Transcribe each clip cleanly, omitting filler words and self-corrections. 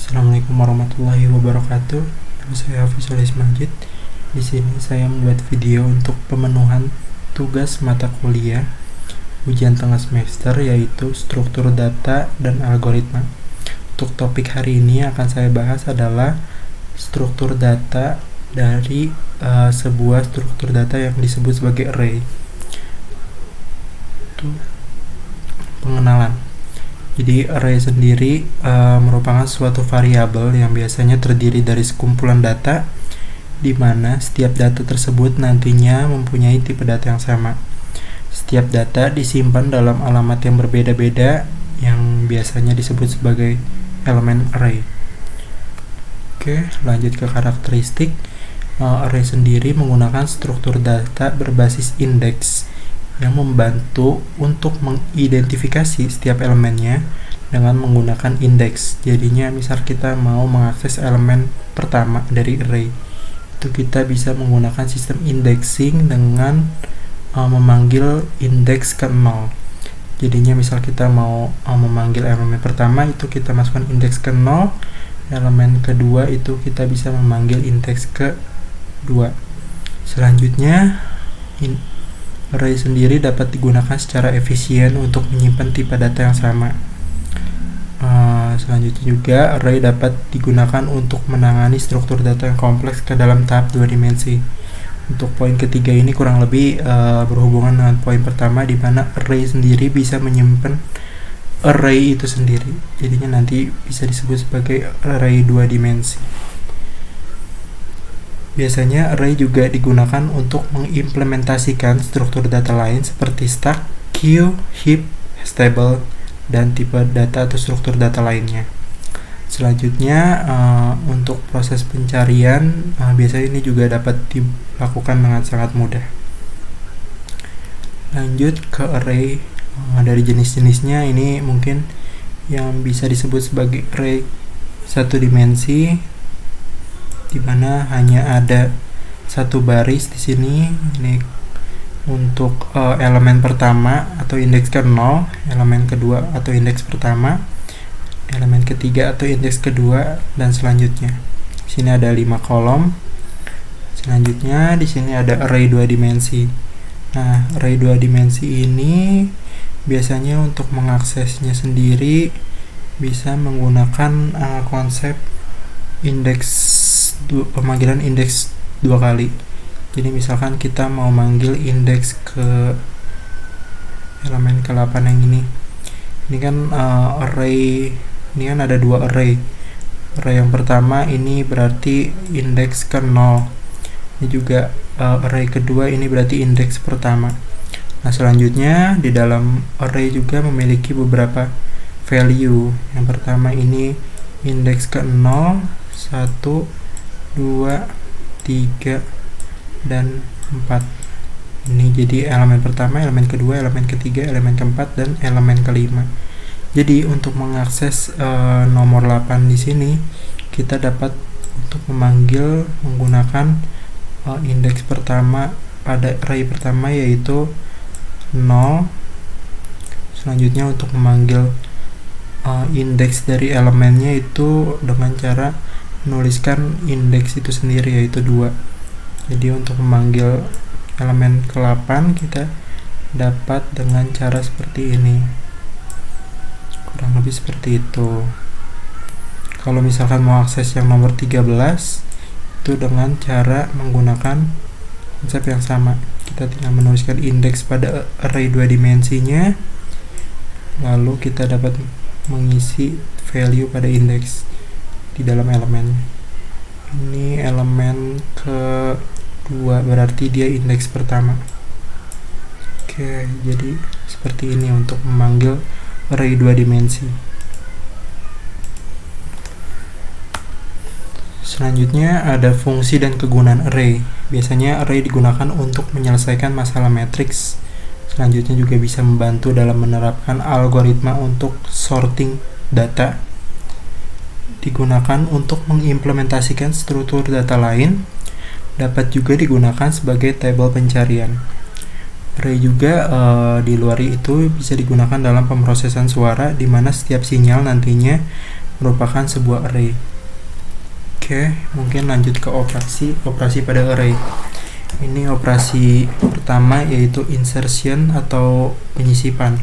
Assalamualaikum warahmatullahi wabarakatuh. Nama saya Hafiz Alis Majid. Di sini saya membuat video untuk pemenuhan tugas mata kuliah ujian tengah semester, yaitu struktur data dan algoritma. Untuk topik hari ini akan saya bahas adalah struktur data dari sebuah struktur data yang disebut sebagai array. Itu pengenalan. Jadi array sendiri merupakan suatu variabel yang biasanya terdiri dari sekumpulan data, di mana setiap data tersebut nantinya mempunyai tipe data yang sama. Setiap data disimpan dalam alamat yang berbeda-beda yang biasanya disebut sebagai elemen array. Oke, lanjut ke karakteristik. Array sendiri menggunakan struktur data berbasis indeks yang membantu untuk mengidentifikasi setiap elemennya dengan menggunakan indeks. Jadinya misal kita mau mengakses elemen pertama dari array, itu kita bisa menggunakan sistem indexing dengan memanggil indeks ke 0. Jadinya misal kita mau memanggil elemen pertama, itu kita masukkan indeks ke 0. Elemen kedua itu kita bisa memanggil indeks ke 2. Selanjutnya array sendiri dapat digunakan secara efisien untuk menyimpan tipe data yang sama. Selanjutnya juga array dapat digunakan untuk menangani struktur data yang kompleks ke dalam tahap 2 dimensi. Untuk poin ketiga ini kurang lebih berhubungan dengan poin pertama, di mana array sendiri bisa menyimpan array itu sendiri. Jadinya nanti bisa disebut sebagai array 2 dimensi. Biasanya array juga digunakan untuk mengimplementasikan struktur data lain seperti stack, queue, heap, table, dan tipe data atau struktur data lainnya. Selanjutnya untuk proses pencarian biasanya ini juga dapat dilakukan dengan sangat mudah. Lanjut ke array, dari jenis-jenisnya ini mungkin yang bisa disebut sebagai array satu dimensi, di mana hanya ada satu baris di sini. Ini untuk elemen pertama atau indeks ke 0, elemen kedua atau indeks pertama, elemen ketiga atau indeks kedua, dan selanjutnya. Di sini ada 5 kolom. Selanjutnya di sini ada array 2 dimensi. Nah, array 2 dimensi ini biasanya untuk mengaksesnya sendiri bisa menggunakan konsep pemanggilan indeks 2 kali. Jadi misalkan kita mau manggil indeks ke elemen ke-8 yang ini. Ini kan array, ini kan ada 2 array. Array yang pertama ini berarti indeks ke 0. Ini juga array kedua ini berarti indeks pertama. Nah, selanjutnya di dalam array juga memiliki beberapa value. Yang pertama ini indeks ke 0, 1, 2, 3, dan 4. Ini jadi elemen pertama, elemen kedua, elemen ketiga, elemen keempat, dan elemen kelima. Jadi untuk mengakses nomor 8 di sini, kita dapat untuk memanggil menggunakan indeks pertama pada array pertama, yaitu 0. Selanjutnya untuk memanggil indeks dari elemennya itu dengan cara menuliskan indeks itu sendiri, yaitu 2. Jadi untuk memanggil elemen ke-8 kita dapat dengan cara seperti ini, kurang lebih seperti itu. Kalau misalkan mau akses yang nomor 13, itu dengan cara menggunakan konsep yang sama. Kita tinggal menuliskan indeks pada array 2 dimensinya, lalu kita dapat mengisi value pada indeks di dalam elemen. Ini elemen ke-2 berarti dia indeks pertama. Oke, jadi seperti ini untuk memanggil array 2 dimensi. Selanjutnya ada fungsi dan kegunaan array. Biasanya array digunakan untuk menyelesaikan masalah matriks. Selanjutnya juga bisa membantu dalam menerapkan algoritma untuk sorting data. Digunakan untuk mengimplementasikan struktur data lain. Dapat juga digunakan sebagai tabel pencarian. Array juga di luar itu bisa digunakan dalam pemrosesan suara, di mana setiap sinyal nantinya merupakan sebuah array. Oke, mungkin lanjut ke operasi pada array. Ini operasi pertama yaitu insertion atau penyisipan.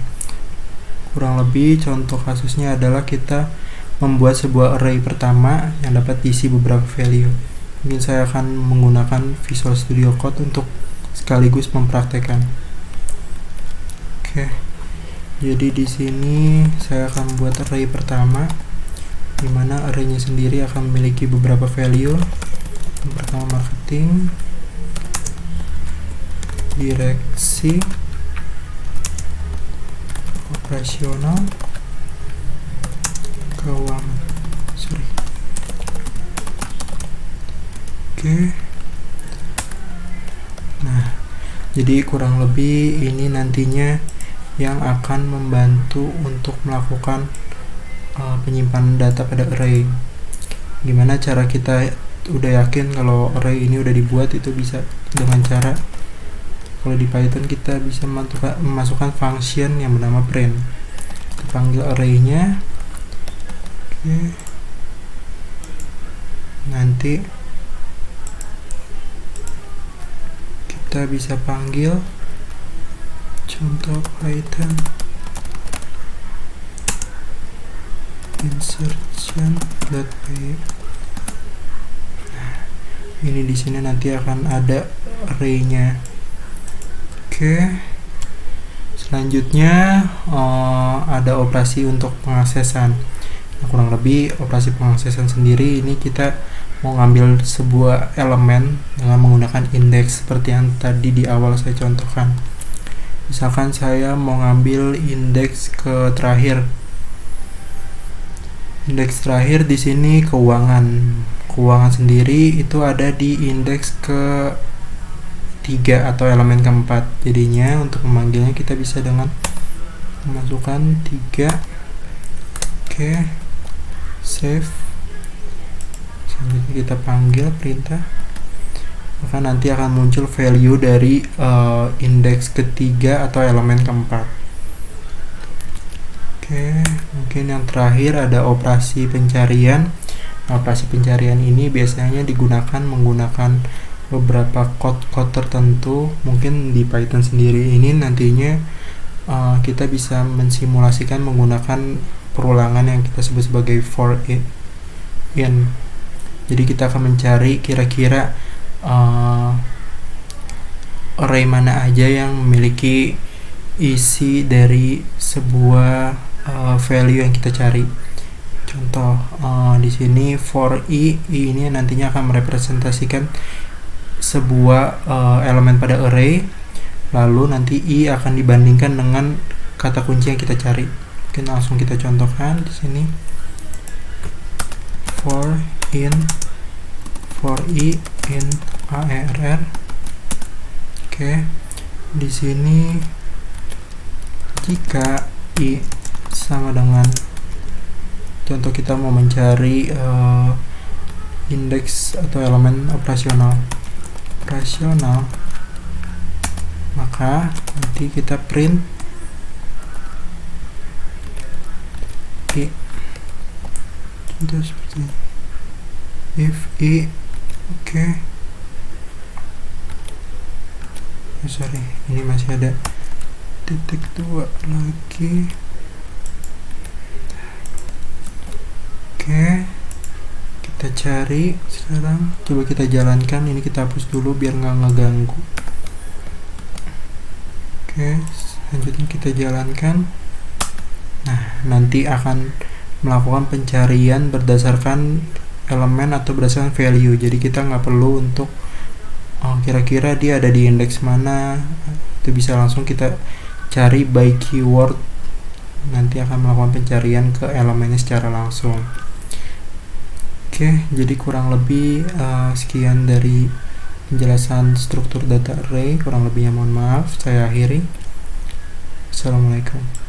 Kurang lebih contoh kasusnya adalah kita membuat sebuah array pertama yang dapat diisi beberapa value. Mungkin saya akan menggunakan Visual Studio Code untuk sekaligus mempraktekkan. Oke. Jadi di sini saya akan membuat array pertama, di mana array-nya sendiri akan memiliki beberapa value. Yang pertama marketing, direksi, operasional, keuangan. Oke. Nah, jadi kurang lebih ini nantinya yang akan membantu untuk melakukan penyimpanan data pada array. Gimana cara kita udah yakin kalau array ini udah dibuat, itu bisa dengan cara kalau di Python kita bisa memasukkan function yang bernama print. Kita panggil array-nya. Oke. Nanti kita bisa panggil contoh Python insertion.py. Ini di sini nanti akan ada array-nya. Oke. Selanjutnya ada operasi untuk pengaksesan. Nah, kurang lebih operasi pengaksesan sendiri ini kita mau ngambil sebuah elemen dengan menggunakan indeks seperti yang tadi di awal saya contohkan. Misalkan saya mau ngambil indeks ke terakhir. Indeks terakhir di sini keuangan. Keuangan sendiri itu ada di indeks ke 3 atau elemen keempat. Jadinya untuk memanggilnya kita bisa dengan memasukkan 3. Oke. Save. Selanjutnya kita panggil perintah. Maka nanti akan muncul value dari indeks ketiga atau elemen keempat. Oke, mungkin yang terakhir ada operasi pencarian. Operasi pencarian ini biasanya digunakan menggunakan beberapa code tertentu. Mungkin di Python sendiri ini nantinya kita bisa mensimulasikan menggunakan perulangan yang kita sebut sebagai for in. Jadi kita akan mencari kira-kira array mana aja yang memiliki isi dari sebuah value yang kita cari. Contoh di sini for i ini nantinya akan merepresentasikan sebuah elemen pada array, lalu nanti i akan dibandingkan dengan kata kunci yang kita cari. Mungkin langsung kita contohkan di sini. For i in arr. Oke. Di sini jika i sama dengan, contoh kita mau mencari indeks atau elemen operasional, maka nanti kita print i. Contoh seperti ini. If i, oke. Sorry, ini masih ada titik 2 lagi. Oke, kita cari sekarang. Coba kita jalankan. Ini kita hapus dulu biar nggak ngeganggu. Oke, selanjutnya kita jalankan. Nah, nanti akan melakukan pencarian berdasarkan elemen atau berdasarkan value. Jadi kita nggak perlu untuk kira-kira dia ada di indeks mana. Itu bisa langsung kita cari by keyword. Nanti akan melakukan pencarian ke elemennya secara langsung. Oke, jadi kurang lebih sekian dari penjelasan struktur data array. Kurang lebihnya mohon maaf, saya akhiri. Assalamualaikum.